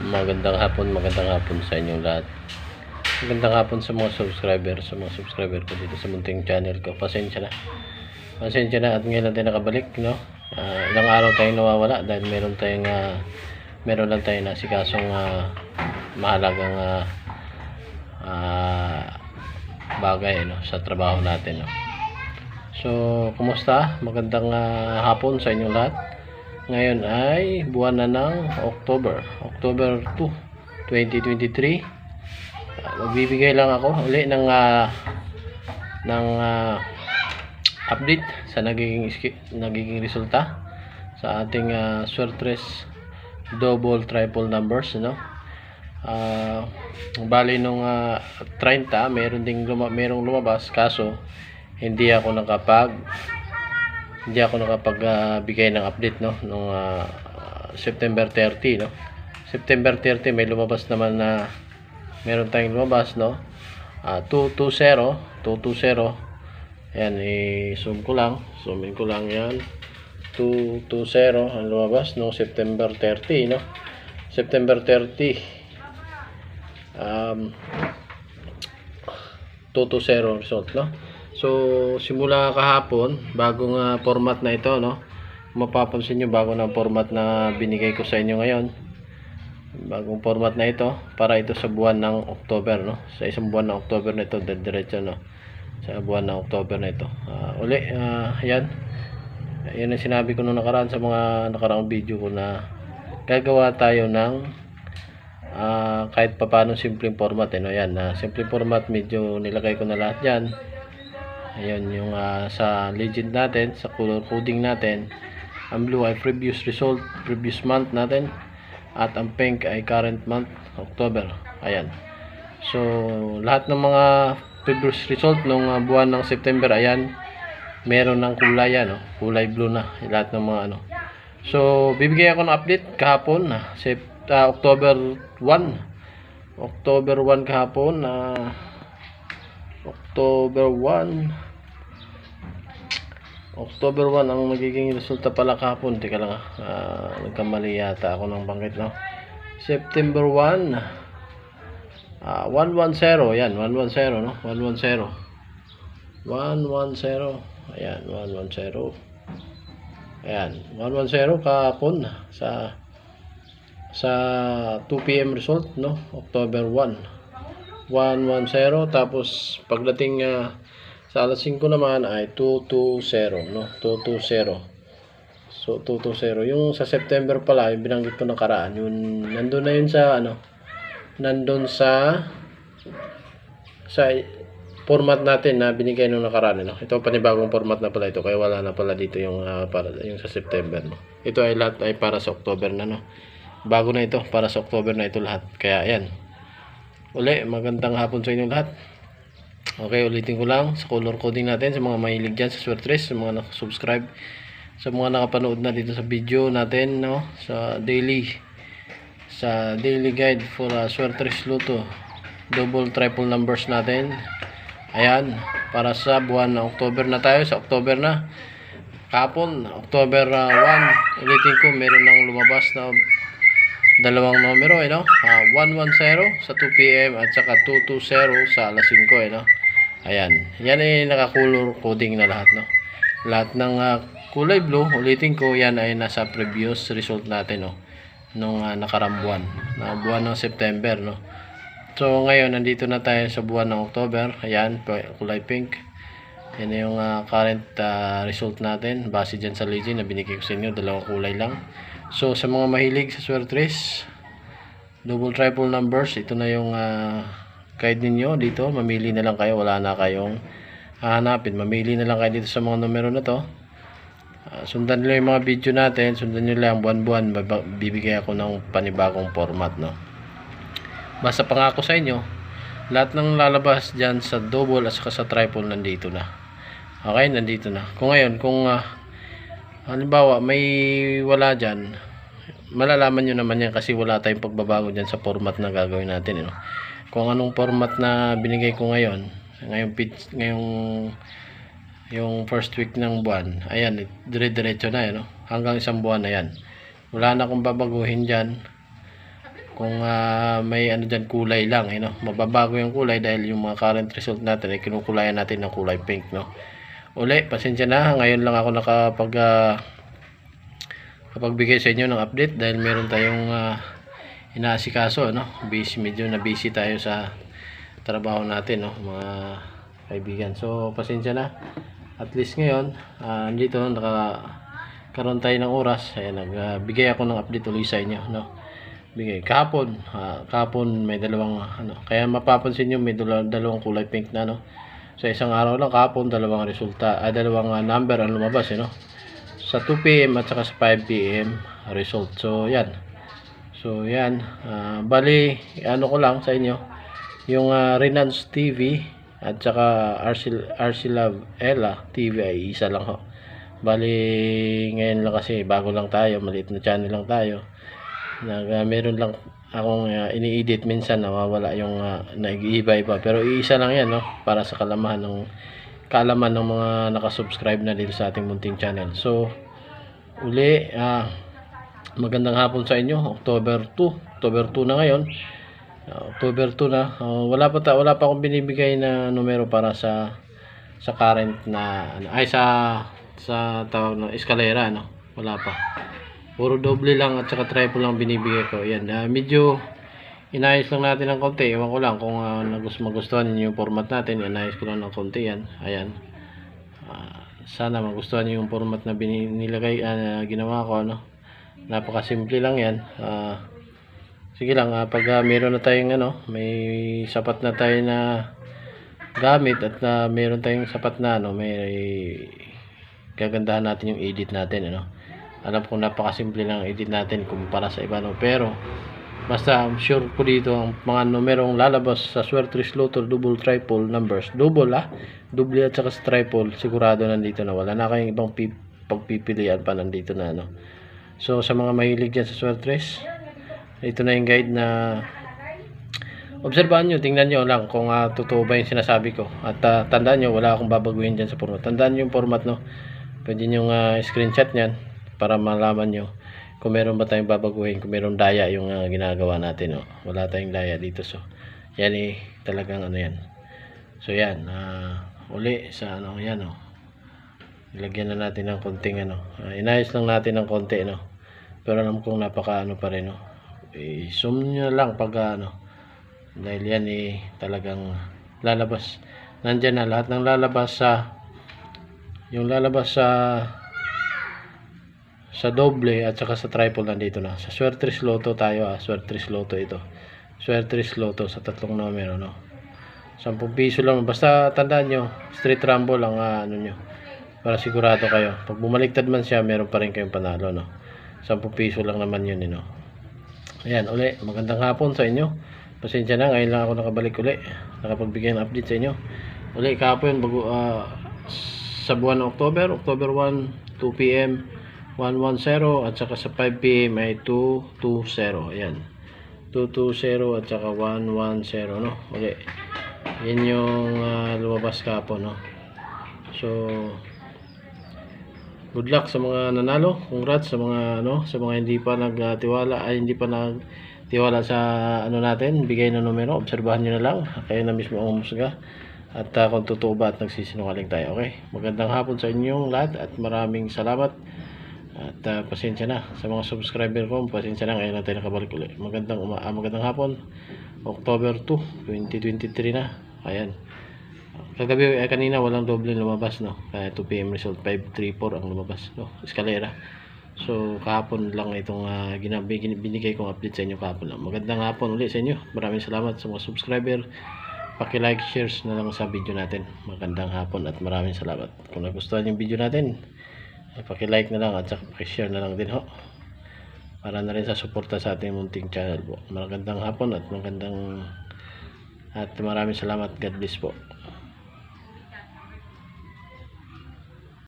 Magandang hapon sa inyong lahat. Magandang hapon sa mga subscriber ko dito sa munting channel ko. Pasensya na at ngayon natin nakabalik, no? Ilang araw tayong nawawala dahil meron lang tayong nasikasong mahalagang bagay, no, sa trabaho natin, no? So, kumusta? Magandang hapon sa inyong lahat. Ngayon ay buwan na ng October 2, 2023. Magbibigay lang ako uli ng update sa nagiging resulta sa ating Swertres double triple numbers, no? Bali nung 30 merong lumabas, kaso hindi ako nakapagbigay ng update, no, nung September 30, no. September 30 may lumabas naman na meron tayong lumabas, no, 220. Ayan, zoomin ko lang yan. 220 ang lumabas no September 30, no. September 30 220 result, no. So, simula kahapon, bagong format na ito, no. Mapapansin nyo, bago na format na binigay ko sa inyo ngayon. Bagong format na ito, para ito sa buwan ng October, no. Sa isang buwan ng October na ito, diretso, no. Sa buwan ng October na ito. Yan. Yan ang sinabi ko nung nakaraan sa mga nakaraang video ko, na gagawa tayo ng kahit papaano simpleng format, no. Yan, simpleng format, medyo nilagay ko na lahat yan. Ayun yung sa legend natin, sa color coding natin. Ang blue ay previous result, previous month natin, at ang pink ay current month, October. Ayan. So, lahat ng mga previous result nung buwan ng September, ayan, meron ng kulay, no? Kulay blue na lahat ng mga ano. So, bibigyan ako ng update kahapon, October 1 kahapon, October 1 ang magiging resulta pala kahapon. Teka lang, nagkamali yata ako ng banggit, no. September 1, 110. Yan, 110, no. 110. Ayan, 110. Ayan, 110 kahapon sa 2 PM result, no. October 1, 110. Tapos pagdating sa alas 5 naman ay 220, no. 220. So 220. Yung sa September pala, yung binanggit ko nakaraan, yun nandun na yun sa nandun sa format natin na binigay nung nakaraan, no. Ito panibagong format na pala ito, kaya wala na pala dito yung yung sa September, no. Ito ay lahat ay para sa October na, no. Bago na ito, para sa October na ito lahat. Kaya ayan. Magandang hapon sa inyo lahat. Okay, ulitin ko lang sa color coding natin, sa mga mahilig dyan sa Swertres, sa mga nakasubscribe, sa mga nakapanood na dito sa video natin, no, sa daily guide for Swertres Luto double triple numbers natin. Ayan, para sa buwan ng October na tayo, sa October na kahapon, October 1, ulitin ko, meron nang lumabas na dalawang numero, no. 110 sa 2 PM at saka 220 sa alas 5, no. Ayan, yan ay naka-color coding na lahat, no. Lahat ng kulay blue, ulitin ko, yan ay nasa previous result natin, no, nung nakarang buwan, na buwan ng September, no. So ngayon nandito na tayo sa buwan ng October. Ayan, kulay pink. Yan yung current result natin, base dyan sa legend na binigay ko sa inyo, dalawang kulay lang. So sa mga mahilig sa Swertres double triple numbers, ito na yung guide ninyo dito. Mamili na lang kayo, wala na kayong hahanapin. Mamili na lang kayo dito sa mga numero na to. Sundan nyo yung mga video natin, sundan nyo lang buwan-buwan, bibigay ako ng panibagong format, no. Basta pangako sa inyo, lahat ng lalabas dyan sa double at saka sa triple nandito na. Okay, nandito na. Kung ngayon, kung halimbawa may wala dyan, malalaman nyo naman yan kasi wala tayong pagbabago dyan sa format na gagawin natin, no? Kung anong format na binigay ko ngayon, yung first week ng buwan, ayan, dire-diretso na, no? Hanggang isang buwan na yan. Wala na akong babaguhin dyan. kung may ano dyan kulay lang, mababago yung kulay dahil yung mga current result natin ay kinukulayan natin ng kulay pink, uli, pasensya na, ngayon lang ako nakapagbigay sa inyo ng update dahil meron tayong inaasikaso, medyo na busy tayo sa trabaho natin, mga kaibigan. So pasensya na, at least ngayon dito nakakaroon tayo ng oras. Ayan, nagbigay ako ng update ulit sa inyo, bigay kahapon. Kahapon may dalawang kaya mapapansin nyo may dalawang kulay pink na, sa isang araw lang kahapon dalawang resulta, dalawang number ang lumabas, sa 2 PM at saka sa 5 PM result. So yan, bali ko lang sa inyo yung Renance TV at saka RC Love Ella TV ay isa lang ho. Bali ngayon lang kasi bago lang tayo, maliit na channel lang tayo, meron lang akong ini-edit, minsan nawawala yung nag-iiba-iba, pero iisa lang yan, para sa kaalaman ng mga nakasubscribe na dito sa ating munting channel. So uli, magandang hapon sa inyo. October 2 na ngayon. October 2 na. Wala pa akong binibigay na numero para sa current na sa tawag ng eskalera, wala pa. Puro doble lang at saka triple lang binibigay ko. Yan, medyo inayos lang natin ng konti. Ewan ko lang kung magustuhan niyo yung format natin. Inayos ko lang ng konti yan. Ayan. Sana magustuhan niyo yung format na nilagay, ginawa ko, Napakasimple lang yan. Sige lang, pag meron na tayong may sapat na tayo na gamit at meron tayong sapat na may gagandahan natin yung edit natin, alam ko napakasimple lang edit natin kumpara sa iba, pero basta sure ko dito ang mga numerong lalabas sa Swertres Lotto double triple numbers, double at saka triple, sigurado nandito na, wala na kayong ibang pagpipilian pa, nandito na, So sa mga mahilig dyan sa Swertres, ito na yung guide na obserbahan nyo, tingnan nyo lang kung totoo ba yung sinasabi ko, at tandaan nyo, wala akong babaguhin dyan sa format. Tandaan nyo yung format, pwede nyo screenshot nyan para malaman nyo kung meron ba tayong babaguhin, kung meron daya yung ginagawa natin, wala tayong daya dito. So yan talagang yan. So yan, uli sa yan, ilagyan na natin ng konting inayos lang natin ng konti, pero alam kong napaka pa rin, i-zoom nyo lang pag dahil yan talagang lalabas, nandyan na lahat ng lalabas yung lalabas sa doble at saka sa triple, nandito na. Sa Swertres Lotto tayo, Swertres Lotto ito, Swertres Lotto sa tatlong numero, 10 piso lang, basta tandaan nyo straight rumble ang nyo, para sigurado kayo pag bumaliktad man siya meron pa rin kayong panalo, 10 piso lang naman yun, Ayan, uli, magandang hapon sa inyo. Pasensya na, ngayon lang ako nakabalik uli, nakapagbigay ng update sa inyo. Uli, kahapon sa buwan ng October 1, 2 PM 110, at saka sa 5 PM ay 220. Ayan, 220 at saka 110, uli, yan yung lumabas kahapon, So good luck sa mga nanalo, congrats sa mga sa mga hindi pa nagtiwala sa natin, bigay na numero, obserbahan niyo na lang, kayo na mismo ang umusga at kung totoo ba at nagsisinungaling tayo. Okay, magandang hapon sa inyong lahat at maraming salamat, at pasensya na sa mga subscriber ko, pasensya na, ngayon natin nakabalik ulit. Magandang hapon, October 2, 2023 na. Ayan, kagabi kanina walang doble lumabas, kaya 2 PM result 534 ang lumabas, eskalera. So kahapon lang itong binigay kong update sa inyo kahapon lang. Magandang hapon ulit sa inyo, maraming salamat sa mga subscriber, paki-like, shares na lang sa video natin. Magandang hapon at maraming salamat. Kung nagustuhan yung video natin, paki-like na lang at saka paki-share na lang din, para na rin sa suporta sa ating munting channel po. Magandang hapon at maraming salamat. God bless po.